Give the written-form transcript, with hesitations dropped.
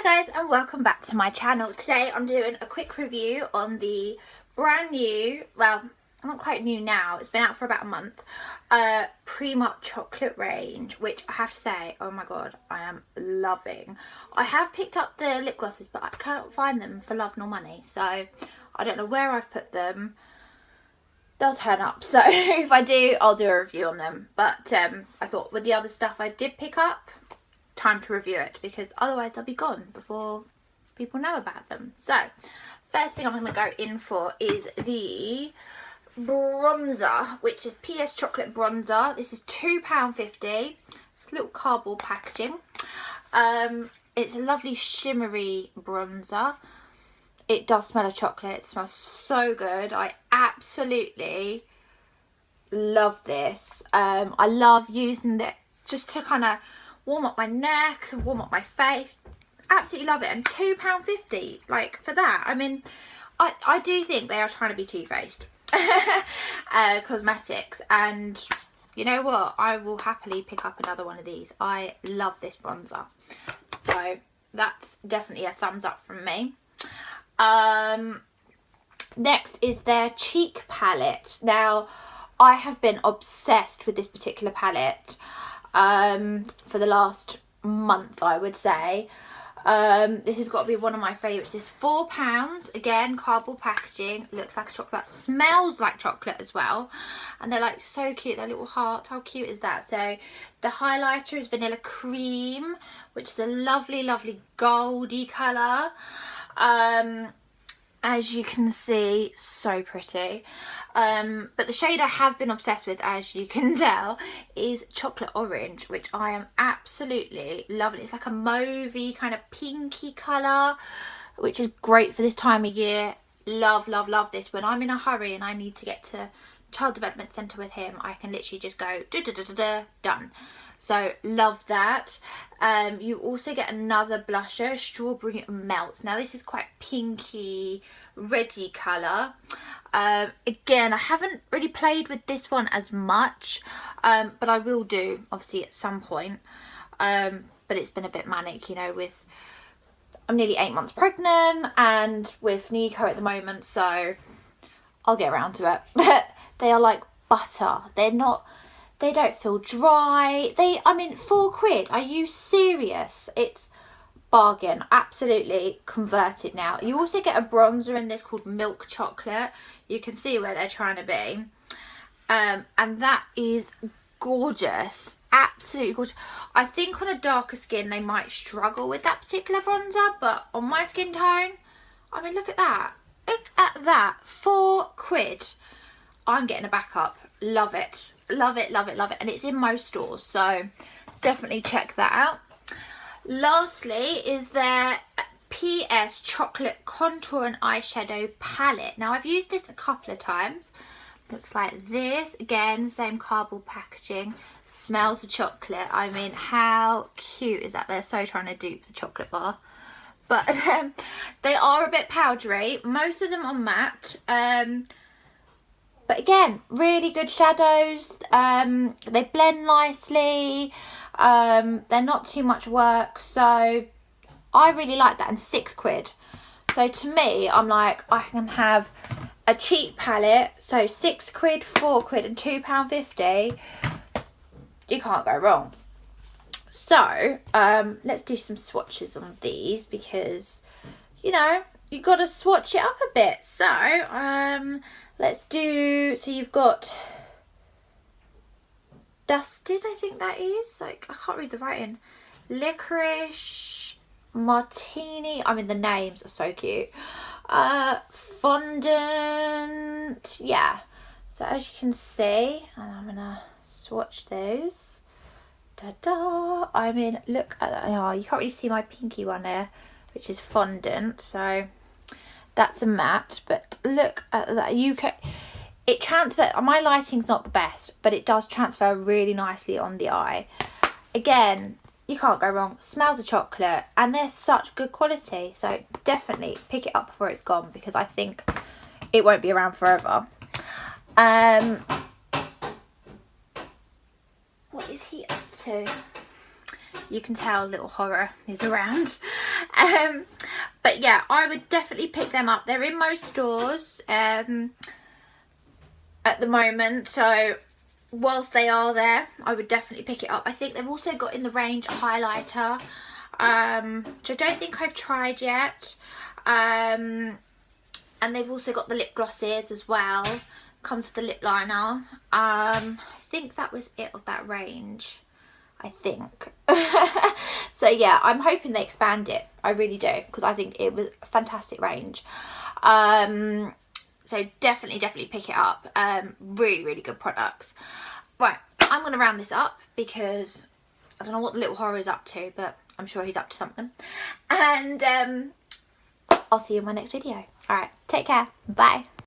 Hi guys, and welcome back to my channel. Today I'm doing a quick review on the brand new, well, not quite new now, it's been out for about a month, Primark chocolate range, which I have to say, oh my god, I am loving. I have picked up the lip glosses, but I can't find them for love nor money, so I don't know where I've put them. They'll turn up, so if I do, I'll do a review on them. But I thought with the other stuff I did pick up, time to review it, because otherwise they'll be gone before people know about them. So first thing I'm going to go in for is the bronzer, which is PS chocolate bronzer. This is £2.50. It's a little cardboard packaging. It's a lovely shimmery bronzer. It does smell of chocolate. It smells so good. I absolutely love this. I love using this just to kind of warm up my neck and warm up my face. Absolutely love it. And £2.50, like, for that. I mean, I do think they are trying to be two-faced cosmetics, and you know what, I will happily pick up another one of these. I love this bronzer, so that's definitely a thumbs up from me. Next is their cheek palette. Now, I have been obsessed with this particular palette for the last month, I would say. This has got to be one of my favourites. It's £4, again, cardboard packaging. Looks like a chocolate, smells like chocolate as well, and they're like so cute. They're little hearts. How cute is that? So the highlighter is vanilla cream, which is a lovely goldy colour. As you can see, so pretty. But the shade I have been obsessed with, as you can tell, is chocolate orange, which I am absolutely loving. It's like a mauvey kind of pinky colour, which is great for this time of year. Love this. When I'm in a hurry and I need to get to child development centre with him, I can literally just go done. So love that. You also get another blusher, Strawberry Melt. Now this is quite pinky, reddy colour. Again, I haven't really played with this one as much, but I will do obviously at some point. But it's been a bit manic, you know, with I'm nearly 8 months pregnant and with Nico at the moment, so I'll get around to it. But they are like butter. They don't feel dry. I mean, £4. Are you serious? It's bargain. Absolutely converted now. You also get a bronzer in this called Milk Chocolate. You can see where they're trying to be. And that is gorgeous. Absolutely gorgeous. I think on a darker skin they might struggle with that particular bronzer, but on my skin tone, I mean, look at that. Look at that. £4. I'm getting a backup. Love it. Love it. And it's in most stores, so definitely check that out. Lastly is their PS chocolate contour and eyeshadow palette. Now, I've used this a couple of times. Looks like this. Again, same cardboard packaging. Smells the chocolate. I mean, how cute is that? They're so trying to dupe the chocolate bar. But they are a bit powdery. Most of them are matte. But again, really good shadows. They blend nicely. They're not too much work, so I really like that. And £6. So to me, I'm like, I can have a cheap palette. So £6, £4 and £2.50. You can't go wrong. So let's do some swatches on these, because, you know, you got to swatch it up a bit. So let's do, so you've got Dusted, I think that is. Like, I can't read the writing. Licorice, Martini. I mean, the names are so cute. Fondant. Yeah. So as you can see, and I'm going to swatch those. Ta-da. I mean, look at that. Oh, you can't really see my pinky one there, which is fondant. So that's a matte, but look at that. You can, it transfer. My lighting's not the best, but it does transfer really nicely on the eye. Again, you can't go wrong. Smells of chocolate, and they're such good quality. So definitely pick it up before it's gone, because I think it won't be around forever. What is he up to? You can tell little horror is around. But yeah, I would definitely pick them up. They're in most stores at the moment, so whilst they are there, I would definitely pick it up. I think they've also got in the range a highlighter, which I don't think I've tried yet. And they've also got the lip glosses as well. Comes with the lip liner. I think that was it of that range. I think. So yeah, I'm hoping they expand it. I really do, because I think it was a fantastic range. So definitely pick it up. Really good products. Right, I'm going to round this up because I don't know what the little horror is up to, but I'm sure he's up to something. And I'll see you in my next video. Alright, take care. Bye.